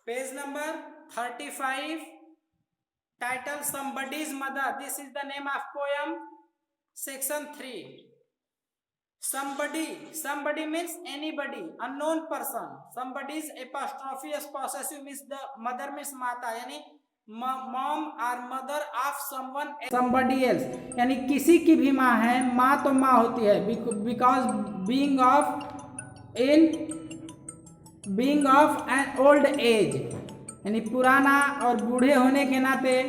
Page number 35. Title Somebody's Mother. This is the name of poem. Section 3. Somebody means anybody, unknown person. Somebody's apostrophe possessive means the mother means माता, यानी mom और mother of someone somebody else, यानी किसी की भी माँ है. माँ तो माँ होती है because being of an old age, यानी पुराना और बूढ़े होने के नाते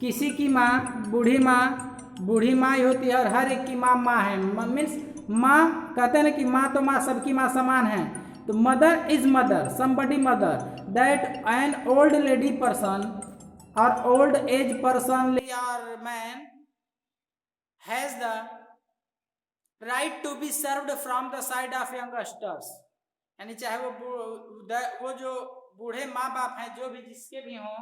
किसी की माँ बूढ़ी माँ ही होती है और हर एक की माँ है. मीन्स माँ कहते हैं ना कि माँ तो माँ, सबकी माँ समान है. तो mother is mother, somebody mother, that an old lady person और ओल्ड एज पर्सन और man has the right to be served from the side of youngsters, यानी चाहे वो जो बूढ़े माँ बाप हैं, जो भी जिसके भी हों,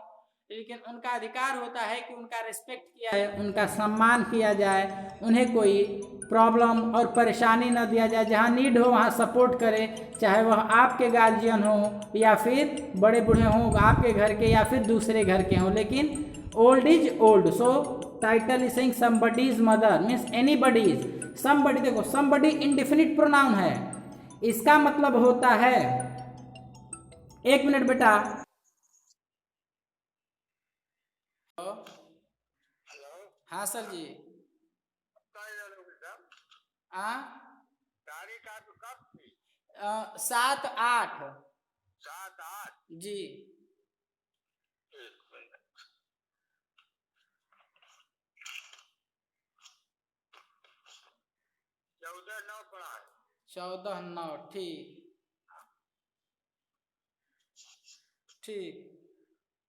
लेकिन उनका अधिकार होता है कि उनका रिस्पेक्ट किया जाए, उनका सम्मान किया जाए, उन्हें कोई प्रॉब्लम और परेशानी न दिया जाए. जहाँ नीड हो वहाँ सपोर्ट करे, चाहे वह आपके गार्जियन हो या फिर बड़े बूढ़े हों आपके घर के या फिर दूसरे घर के हों, लेकिन old is old. So title is saying somebody's mother means anybody's. Somebody, देखो समबडी इंडेफिनिट प्रोनाउन है, इसका मतलब होता है, एक मिनट बेटा. हेलो. हाँ सर जी. तारीख आपकी कब थी? 7/8. 7/8 जी. एक मिनट. 14/9 पड़ा है. 14/9. ठीक ठीक.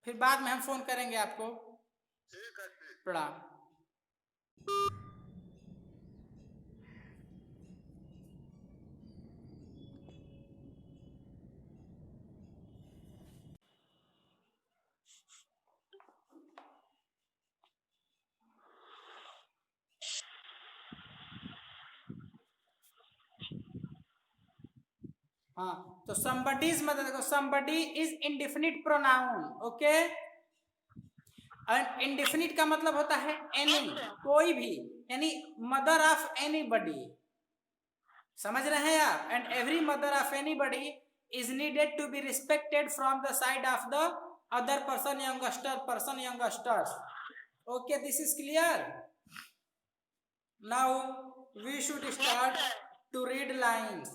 फिर बाद में हम फोन करेंगे आपको. ठीक है. प्रणाम. हाँ, तो somebody's मतलब देखो, somebody is indefinite pronoun. Okay, और indefinite का मतलब होता है any, कोई भी, यानी मदर ऑफ एनीबडी. समझ रहे हैं आप? And every mother of anybody is needed to be respected from the side of the other person, youngsters. Okay, this is clear. Now we should start to read lines.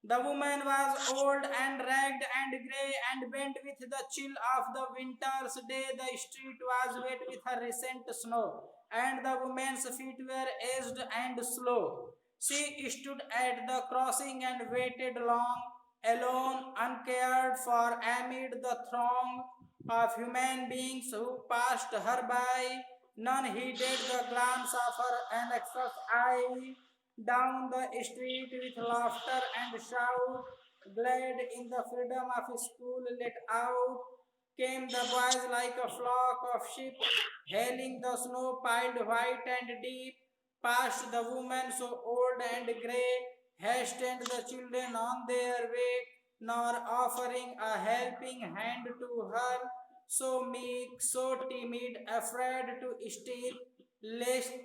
The woman was old and ragged and grey and bent with the chill of the winter's day. The street was wet with her recent snow, and the woman's feet were aged and slow. She stood at the crossing and waited long, alone, uncared for amid the throng of human beings who passed her by. None heeded the glance of her anxious eye. Down the street with laughter and shout, glad in the freedom of school let out, came the boys like a flock of sheep, hailing the snow piled white and deep. Past the woman so old and grey, hastened the children on their way, nor offering a helping hand to her, so meek, so timid, afraid to step, lest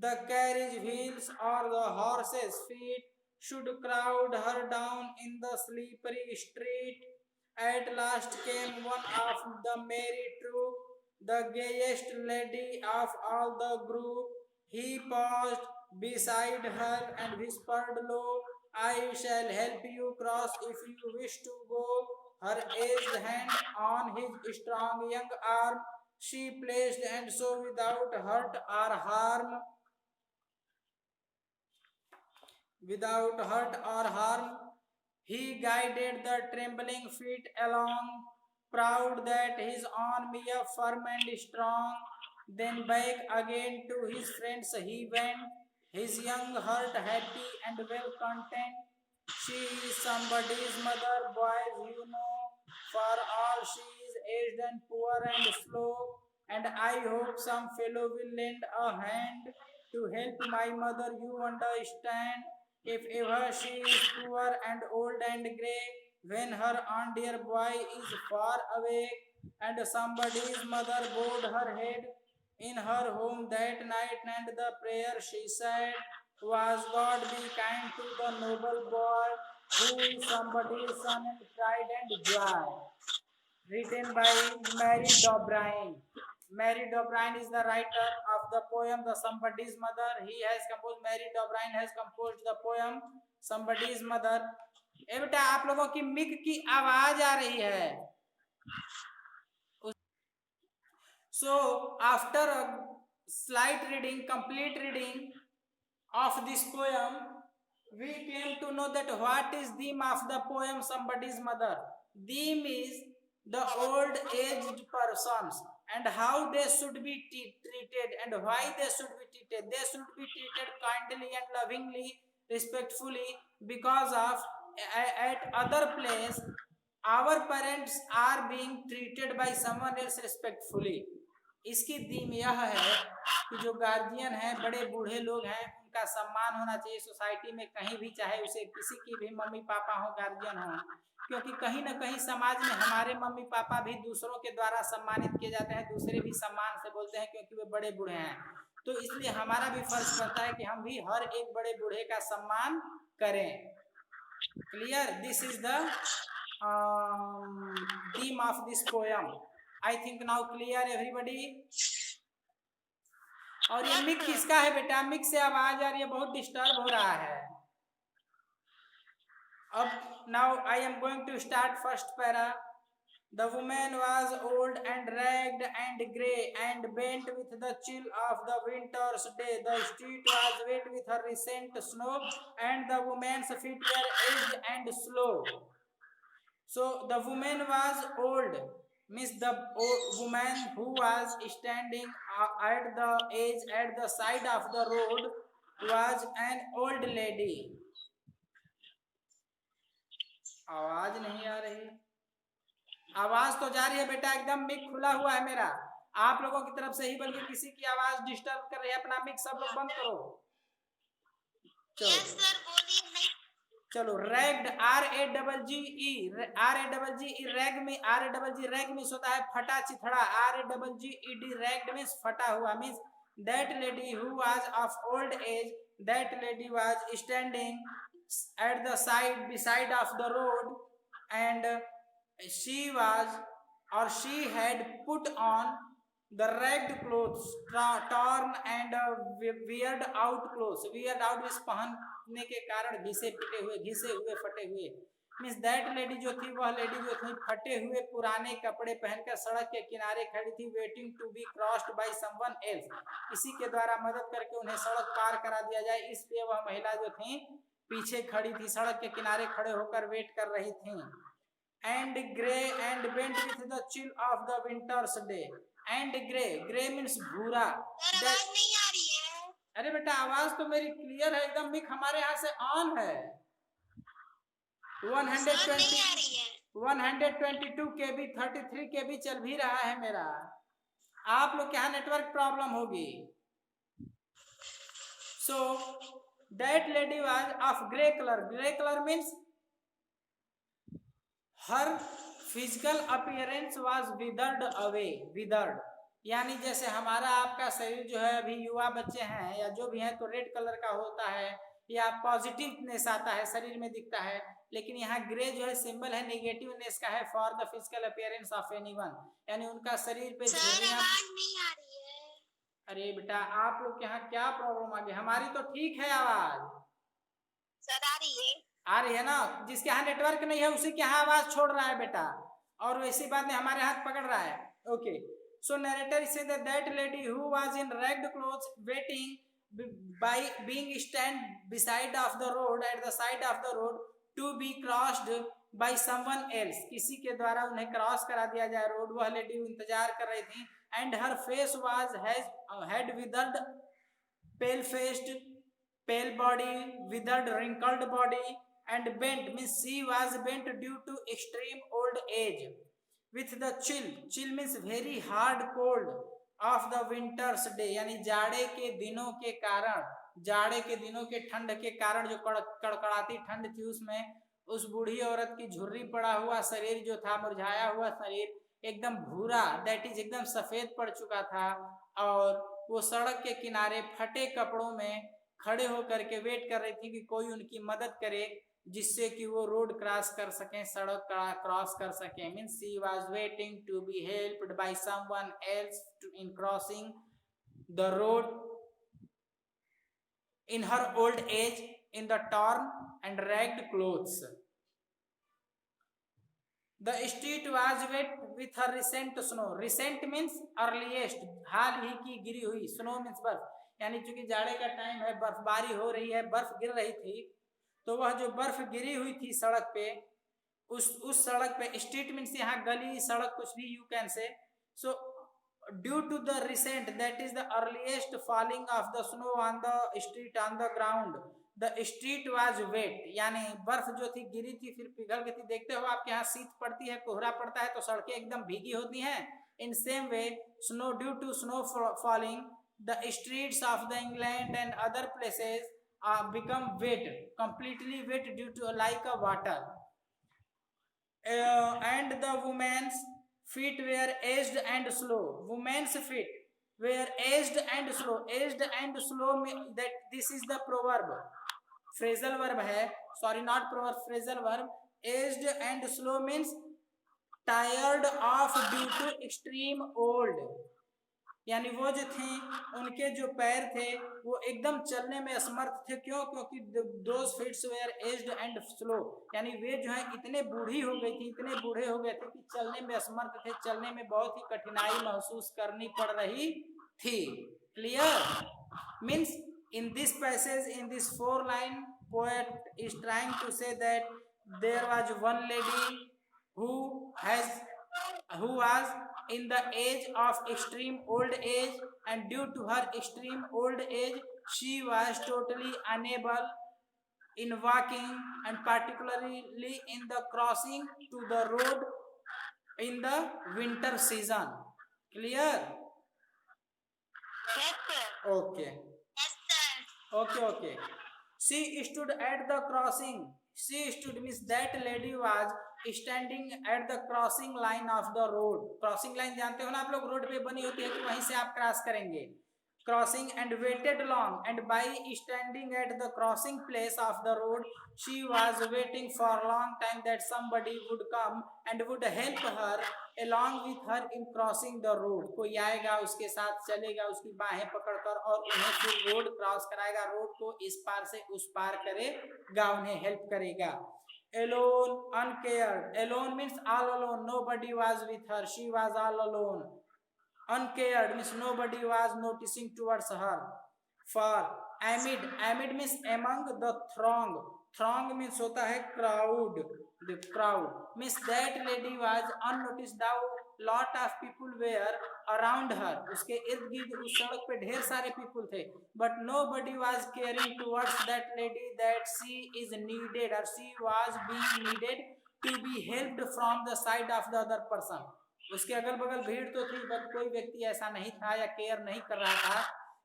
the carriage wheels or the horse's feet should crowd her down in the slippery street. At last came one of the merry troop, the gayest lady of all the group. He paused beside her and whispered low, I shall help you cross if you wish to go. Her aged hand on his strong young arm she placed, and so without hurt or harm, he guided the trembling feet along, proud that his arm be firm and strong. Then back again to his friends he went, his young heart happy and well content. She is somebody's mother, boys, you know, for all she is aged and poor and slow, and I hope some fellow will lend a hand to help my mother, you understand. If ever she is poor and old and grey, when her own dear boy is far away, and somebody's mother bowed her head in her home that night, and the prayer she said was, God be kind to the noble boy who is somebody's son, and pride and joy. Written by Mary D'O'Brien. Mary D'O'Brien is the writer of the poem The Somebody's Mother. Mary D'O'Brien has composed the poem Somebody's Mother. ए बेटा आप लोगों की Mick की आवाज आ रही है. So after a slight reading, complete reading of this poem, we came to know that what is theme of the poem Somebody's Mother. Theme is the old aged persons and how they should be treated and why they should be treated. They should be treated kindly and lovingly, respectfully, because of at other place our parents are being treated by someone else respectfully. इसकी theme यह है कि जो guardian हैं, बड़े बूढ़े लोग हैं, उनका सम्मान होना चाहिए सोसाइटी में कहीं भी, चाहे उसे किसी की भी मम्मी पापा हो, गार्जियन हो, क्योंकि कहीं ना कहीं समाज में हमारे मम्मी पापा भी दूसरों के द्वारा सम्मानित किए जाते हैं, दूसरे भी सम्मान से बोलते हैं क्योंकि वे बड़े बूढ़े हैं. तो इसलिए हमारा भी फर्ज बनता है कि हम भी हर एक बड़े बूढ़े का सम्मान करें. Clear? This is the theme of this poem. I think now clear everybody. और ये मिक किसका है बेटा? मिक से आवाज आ रही है, बहुत डिस्टर्ब हो रहा है. अब now I am going to start first para. The woman was old and ragged and grey and bent with the chill of the winter's day. The street was wet with her recent snow, and the woman's feet were aged and slow. So the woman was old, means the woman who was standing at the edge at the side of the road was an old lady. आवाज नहीं आ रही. आवाज तो जा रही है बेटा, एकदम मिक खुला हुआ है मेरा. आप लोगों की तरफ से ही, बल्कि किसी की आवाज डिस्टर्ब कर रही है. अपना मिक सब लोग बंद करो. चलो रैग्ड, RAGGE, रैग में रैग मीन्स होता है फटा चिथड़ा. RAGGED रैग्ड मीन्स फटा हुआ, means that lady who was of old age, that lady was standing at the beside of the road, and she had put on the ragged clothes, torn and weared out clothes. Weared out means पहनने के कारण घिसे हुए फटे हुए. Means that lady जो थी, वह लेडी जो थी फटे हुए पुराने कपड़े पहनकर सड़क के किनारे खड़ी थी, waiting to be crossed by someone else. किसी के द्वारा मदद करके उन्हें सड़क पार करा दिया जाए, इसलिए वह महिला जो थी पीछे खड़ी थी, सड़क के किनारे खड़े होकर वेट कर रही थी. And grey and bent with the chill of the winter's day. And grey means भूरा. आवाज नहीं आ रही है. अरे बेटा आवाज तो मेरी क्लियर है एकदम. मिक हमारे यहाँ से ऑन है. 122 KB 33 KB चल भी रहा है मेरा. आप लोग के यहाँ नेटवर्क प्रॉब्लम होगी. So that lady was of grey color. Grey color means her physical appearance was withered away. Withered यानी जैसे हमारा आपका शरीर जो है, अभी युवा बच्चे हैं या जो भी हैं, तो रेड कलर का होता है या पॉजिटिवनेस आता है, शरीर में दिखता है. लेकिन यहाँ ग्रे जो है सिंबल है नेगेटिवनेस का है, for the physical appearance of anyone, यानी उनका शरीर पे झुर्रियां. अरे बेटा आप लोग के यहाँ क्या प्रॉब्लम आ गई? हमारी तो ठीक है आवाज. सर आ रही है ना? जिसके यहाँ नेटवर्क नहीं है उसी के यहाँ आवाज छोड़ रहा है बेटा, और वैसी बात नहीं हमारे हाथ पकड़ रहा है. Okay. So narrator says that lady who was in ragged clothes waiting by being stand beside of the road at the side of the road to be crossed by someone else. किसी के द्वारा उन्हें cross करा दिया जाए road. वह lady इंतजार कर रही थी. And her face was had withered, pale faced, pale body, withered, wrinkled body, and bent means she was bent due to extreme old age. With the chill means very hard cold of the winter's day, यानी जाड़े के दिनों के कारण, जाड़े के दिनों के ठंड के कारण जो कड़कड़ाती ठंड थी उसमें उस बूढ़ी औरत की झुर्री पड़ा हुआ शरीर जो था, मुरझाया हुआ शरीर एकदम भूरा, दैट इज एकदम सफेद पड़ चुका था, और वो सड़क के किनारे फटे कपड़ों में खड़े होकर के वेट कर रही थी कि कोई उनकी मदद करे, जिससे कि वो रोड क्रॉस कर सकें, सड़क क्रॉस कर सकें। Means she was waiting to be helped by someone else in crossing the road in her old age in the torn and ragged clothes. The street was wet with her recent snow. Recent means earliest, हाल ही की गिरी हुई, snow means बर्फ, यानी चूंकि जाड़े का time है, बर्फबारी हो रही है, बर्फ गिर रही थी, तो वह जो बर्फ गिरी हुई थी सड़क पे, उस सड़क पे, स्ट्रीट मीन्स यहाँ गली सड़क कुछ भी you can say, so due to the recent, that is the earliest falling of the snow on the street on the ground, the street was wet, यानी बर्फ जो थी गिरी थी फिर पिघल गई थी। देखते हो आपके यहाँ शीत पड़ती है, कोहरा पड़ता है तो सड़कें एकदम भीगी होती हैं। in same way snow, due to snow falling, the streets of the England and other places become wet, completely wet due to like a water, and the women's feet were aged and slow. Women's feet were aged and slow. Aged and slow, that this is the proverb. Phrasal verb है, sorry not proverb, phrasal verb. Aged and slow means tired of due to extreme old, यानी वो जो थे उनके जो पैर थे वो एकदम चलने में असमर्थ थे। क्यों? क्योंकि those feet were aged and slow, यानी वे जो है इतने बूढ़ी हो गई थी, इतने बूढ़े हो गए थे कि चलने में असमर्थ थे, चलने में बहुत ही कठिनाई महसूस करनी पड़ रही थी। Clear? Means in this passage, in this 4 line, poet is trying to say that there was one lady who was in the age of extreme old age, and due to her extreme old age she was totally unable in walking, and particularly in the crossing to the road in the winter season. Clear? Yes, sir. Okay. Yes, sir. Okay. She stood at the crossing. She stood means that lady was standing at the crossing line of the road. Crossing line जानते हो ना आप लोग, road पे बनी होती है कि वहीं से आप क्रॉस करेंगे। Crossing and waited long, and by standing at the crossing place of the road, she was waiting for a long time that somebody would come and would help her along with her in crossing the road. कोई आएगा, उसके साथ चलेगा, उसकी बाहें पकड़कर और उन्हें फिर रोड क्रॉस कराएगा, रोड को इस पार से उस पार करेगा, उन्हें हेल्प करेगा। Alone, uncared. Alone means all alone. Nobody was with her. She was all alone. Uncared means nobody was noticing towards her. For amid means among the throng. Throng means होता है crowd. The crowd means that lady was unnoticed. Now lot of people were around her. उसके इर्द गिर्द उस सड़क पे ढेर सारे people थे, but nobody was caring towards that lady that she is needed, or she was being needed to be helped from the side of the other person. उसके अगल बगल भीड़ तो थी, बट कोई व्यक्ति ऐसा नहीं था या केयर नहीं कर रहा था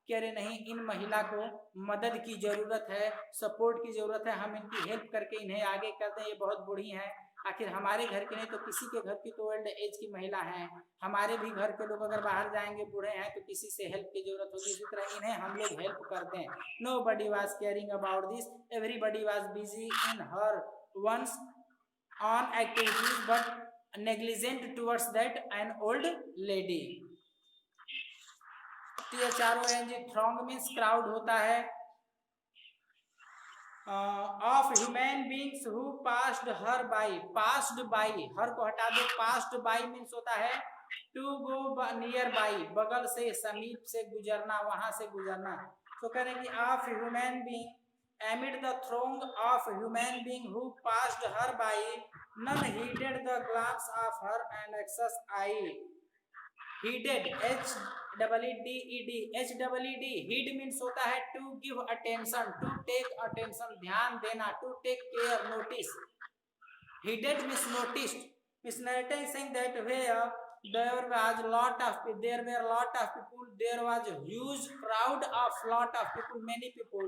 कि अरे नहीं, इन महिला को मदद की जरूरत है, सपोर्ट की जरूरत है, हम इनकी हेल्प करके इन्हें आगे कर दें, ये बहुत बूढ़ी हैं, आखिर हमारे घर की नहीं तो किसी के घर की तो ओल्ड एज की महिला हैं, हमारे भी घर के लोग अगर बाहर जाएंगे बूढ़े हैं तो किसी से हेल्प की जरूरत होगी, इसी तरह इन्हें हम लोग हेल्प कर दें। Nobody was caring about this. Everybody was busy in her one's own activities, but negligent towards that an old lady. THRONG, throng means crowd होता है। Of human beings who passed her by. Passed by, her को हटा दो, passed by means होता है to go near by, बगल से, समीप से गुजरना, वहां से गुजरना। तो कह रहे कि of human being, amid the throng of human being who passed her by, none heeded the glance of her anxious eye. Heeded, H-E-E-D, H-E-E-D, heed means होता है to give attention, to take attention, ध्यान देना, to take care, notice. Heeded means noticed. Miss narrator is saying that where there was lot of people, there was a huge crowd of lot of people, many people,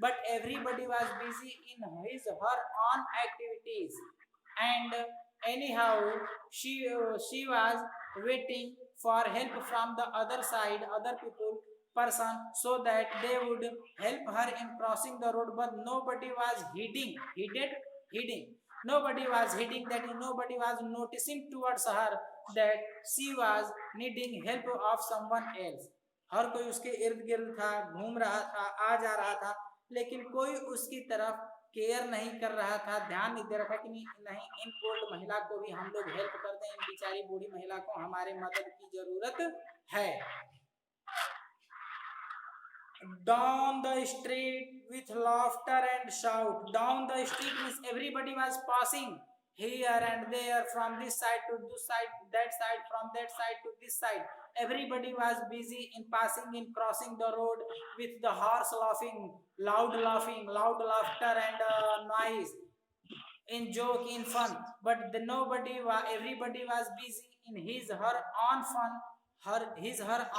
but everybody was busy in his her own activities, and anyhow she was waiting for help from the other side, other people person, so that they would help her in crossing the road, but nobody was heeding, nobody was heeding, that is, nobody was noticing towards her that she was needing help of someone else. हर कोई उसके इर्द गिर्द था, घूम रहा था, आ जा रहा था, लेकिन कोई उसकी तरफ केयर नहीं कर रहा था, ध्यान नहीं दे रहा था कि नहीं इन ओल्ड महिला को भी हम लोग हेल्प कर दें, इन बेचारी बूढ़ी महिला को हमारे मदद की जरूरत है. Down the street with laughter and shout. Down the street means everybody was passing here and there, from this side to this side, that side, from that side to this side. Everybody was busy in passing, in crossing the road with the horse laughing, loud laughter and noise, in joke, in fun. But everybody was busy in his her own fun, her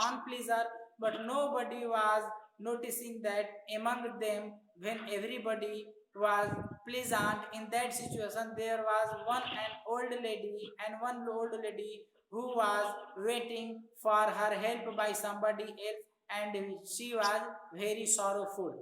own pleasure. But nobody was noticing that among them, when everybody was pleasant in that situation, there was an old lady who was waiting for her help by somebody else, and she was very sorrowful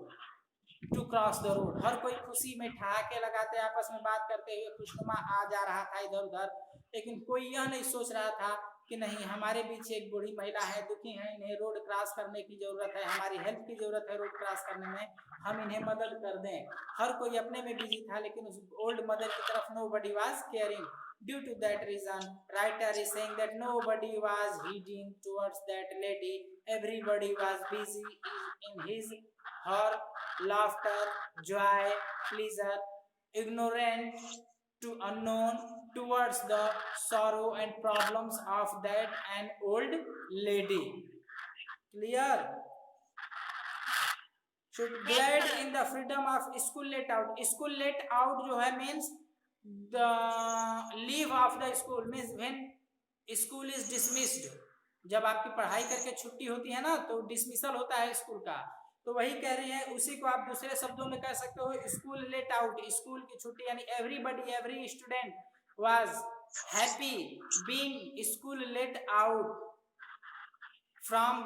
to cross the road. हर कोई खुशी में ठहाके लगाते आपस में बात करते हुए खुशनुमा आ जा रहा था इधर उधर, लेकिन कोई यह नहीं सोच रहा था कि नहीं हमारे बीच एक बूढ़ी महिला है, दुखी है, इन्हें रोड क्रॉस करने की जरूरत है, हमारी हेल्प की जरूरत है रोड क्रॉस करने में, हम इन्हें मदद कर दें. हर कोई अपने में बिजी था, लेकिन उस ओल्ड मदर की तरफ nobody was caring. Due to that reason, writer is saying that nobody was heeding towards that lady. Everybody was busy in his her laughter, joy, pleasure, ignorant to unknown towards the sorrow and problems of that an old lady. Clear? Should glad in the freedom of school let out. School let out जो है means the leave of the school, means when school is dismissed. जब आपकी पढ़ाई करके छुट्टी होती है ना तो डिसमिसल होता है स्कूल का, तो वही कह रही है, उसी को आप दूसरे शब्दों में कह सकते हो स्कूल लेट आउट, स्कूल की छुट्टी. यानी every student was happy being school let out from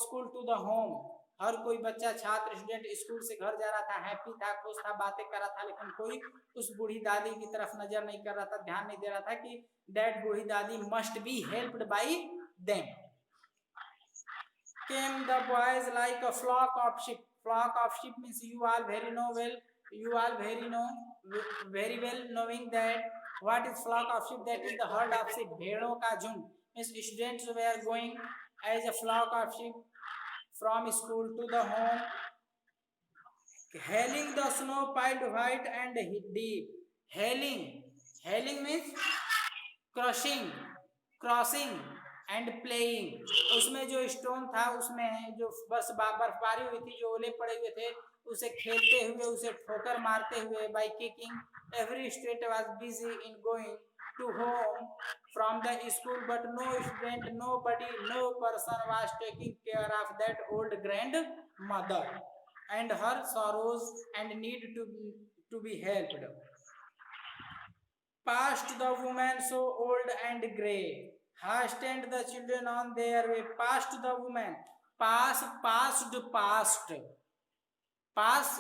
school to the home. हर कोई बच्चा, छात्र, स्टूडेंट स्कूल से घर जा रहा था, हैप्पी था, खुश था, बातें कर रहा था, लेकिन कोई उस बूढ़ी दादी की तरफ नजर नहीं कर रहा था, ध्यान नहीं दे रहा था कि दैट बूढ़ी दादी must be helped by them. Came the boys like a flock of sheep. Flock of sheep means you all very well knowing that what is flock of sheep, that is the herd of sheep, भेड़ों का झुंड. Means students were going as a flock of sheep from school to the home, hailing the snow piled white and deep. Hailing means crossing and playing. उसमें जो stone था, उसमें जो बर्फबारी हुई थी, जो ओले पड़े हुए थे, उसे खेलते हुए, उसे ठोकर मारते हुए, by kicking. Every student was busy in going to home from the school, but no student, no person was taking care of that old grandmother and her sorrows and need to be helped. Passed the woman so old and grey, hastened the children on their way. Passed the woman, passed, pass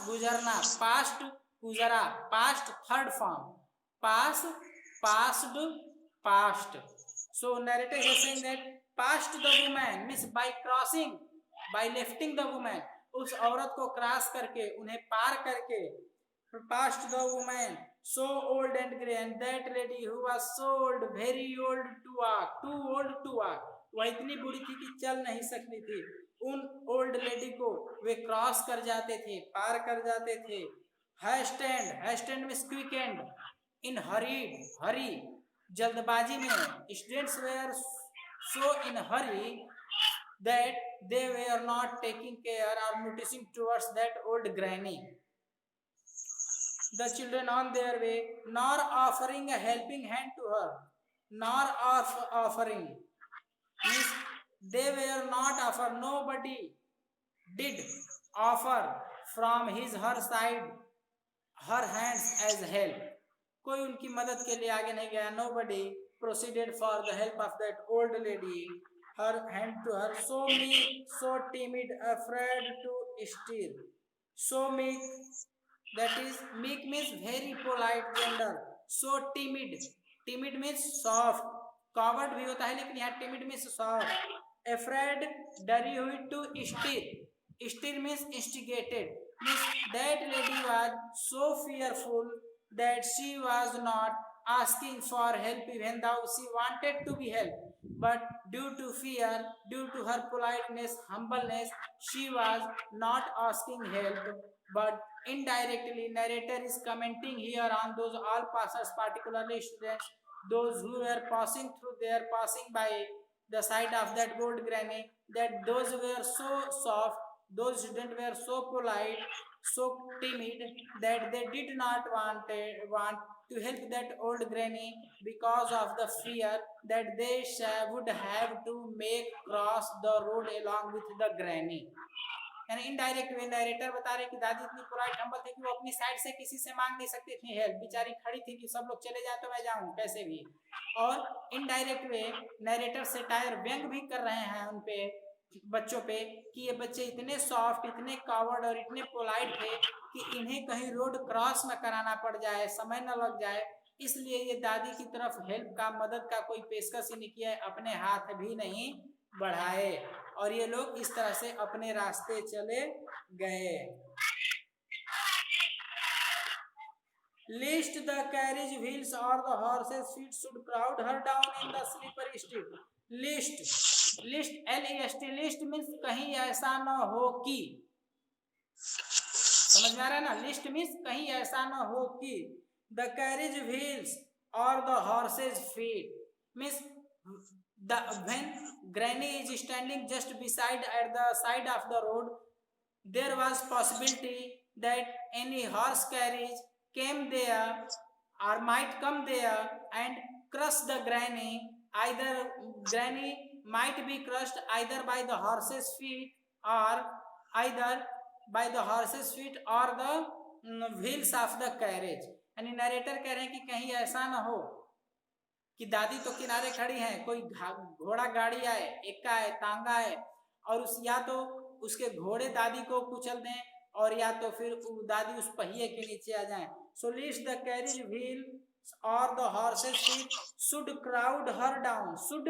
गुजरना, passed गुजरा, past third form, passed. So narrator is saying that passed the woman means by crossing, by lifting the woman, उस औरत को cross करके, उन्हें पार करके, passed the woman so old and grey, and that lady who was so old, very old to walk, too old to walk, वह इतनी बूढ़ी थी कि चल नहीं सकती थी. उन ओल्ड लेडी को वे क्रॉस कर जाते थे, पार कर जाते थे. हैस्टेंड में क्विकेंड, इन हरी, जल्दबाजी में. Students were so in hurry that they were not taking care or noticing towards that old granny. The children on their way, nor offering a helping hand to her, nor offering means they were not offer, nobody did offer from his her side her hands as help. कोई उनकी मदद के लिए आगे नहीं गया. Nobody proceeded for the help of that old lady. Her hand to her, so meek, so timid, afraid to stir. So meek, that is meek means very polite gender. So timid, timid means soft. Coward भी होता है लेकिन यहाँ timid means soft. Afraid, डरी हुई. To stir, stir means instigated. Means that lady was so fearful that she was not asking for help even though she wanted to be helped, but due to fear, due to her politeness, humbleness, she was not asking help. But indirectly narrator is commenting here on those all passers, particularly students, those who were passing through there, passing by the side of that old granny, that those were so soft, those students were so polite, so timid that they did not want to help that old granny because of the fear that they would have to make cross the road along with the granny. यानी indirect way narrator बता रहे कि दादी इतनी polite humble थी कि वो अपनी साइड से किसी से मांग नहीं सकती थी हेल्प. बेचारी खड़ी थी कि सब लोग चले जाए तो मैं जाऊं कैसे भी. और इनडायरेक्ट वे नरेटर से टायर व्यंग भी कर रहे हैं उन पे, बच्चों पे, कि ये बच्चे इतने सॉफ्ट, इतने कावर्ड और इतने पोलाइट थे कि इन्हें कहीं रोड क्रॉस न कराना पड़ जाए, समय न लग जाए, इसलिए ये दादी की तरफ हेल्प का, मदद का कोई पेशकश ही नहीं किया है, अपने हाथ भी नहीं बढ़ाए. और ये लोग इस तरह से अपने रास्ते चले गए. Lest the carriage wheels or the horse's feet should crowd her down in the slippery street. Lest, L-E-S-T, lest means कहीं ऐसा न हो कि, समझ में आ रहा है ना. लिस्ट मीन्स कहीं ऐसा न हो कि the carriage wheels or the horse's feet means when granny is standing just beside at the side of the road, there was possibility that any horse carriage came there or might come there and crush the granny. Either granny might be crushed either by the horse's feet or the wheels of the carriage. यानी narrator कह रहे हैं कि कहीं ऐसा ना हो कि दादी तो किनारे खड़ी हैं, कोई घोड़ा गाड़ी आए, एक्का है, तांगा है, और या तो उसके घोड़े दादी को कुचल दें और या तो फिर दादी उस पहिए के नीचे आ जाएं. So lest the carriage wheel or the horse's feet should crowd her down. Should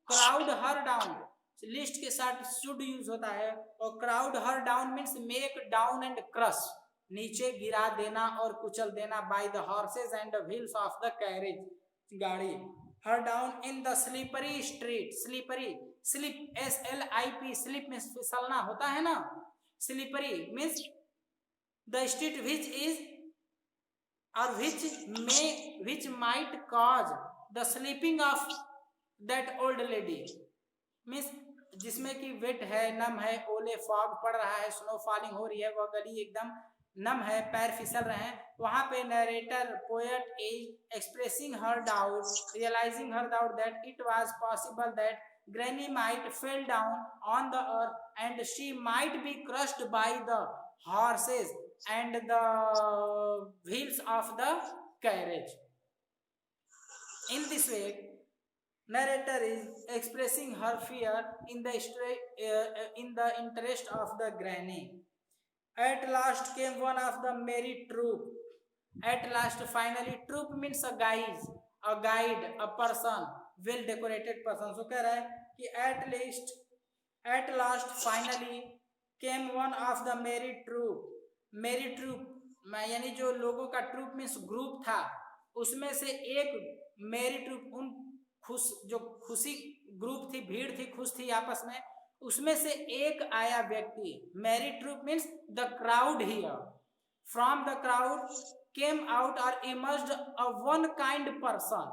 crowd her down. List के साथ should यूज होता है और crowd her down means make down and crush, नीचे गिरा देना और कुचल देना, by the horses and the wheels of the carriage, गाड़ी. her down in the slippery street. slippery, slip, S-L-I-P, slip means फिसलना होता है ना. slippery means the street which is or which might cause the sleeping of that old lady. means जिसमें कि wait है, नम है, ओले, fog पड़ रहा है, स्नो फॉलिंग हो रही है, वह गली एकदम नम है, पैर फिसल रहे हैं. वहां पे narrator poet is expressing her doubt, realising her doubt that it was possible that granny might fell down on the earth and she might be crushed by the horses and the wheels of the carriage. In this way, narrator is expressing her fear in the interest of the granny. At last came one of the merry troop. At last, finally, troop means a guide, a person, well decorated person. So कह रहा है कि at last, finally came one of the merry troop. मेरी troop यानी जो लोगों का troop means group था, उसमें से एक मेरी ट्रूप, उन जो खुशी ग्रुप थी, भीड़ थी, खुश थी आपस में, उसमें से एक आया व्यक्ति. Merry troop means the crowd here. From the crowd came out और emerged a one kind person,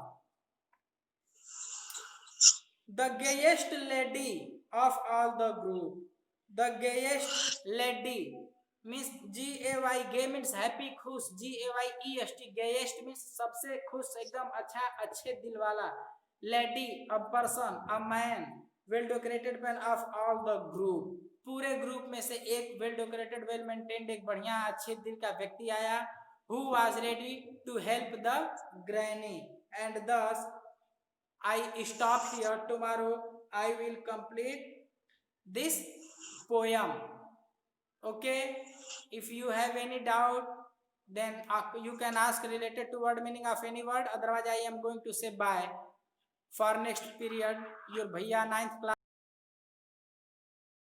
the gayest lady of all the group. The gayest lady means G-A-Y, gay means happy, खुश, G-A-Y-E-S-T, गेएस्ट means सबसे खुश, एकदम अच्छा, अच्छे दिल वाला. Lady, a person, a man, well decorated man of all the group, पूरे group में से एक वेल डेकोरेटेड वेल मेंटेन्ड एक बढ़िया अच्छे दिल का व्यक्ति आया, who was ready to help the granny, and thus I stop here. Tomorrow I will complete this poem. Okay, if you have any doubt, then you can ask related to word meaning of any word, otherwise I am going to say bye for next period. Your bhaiya 9th class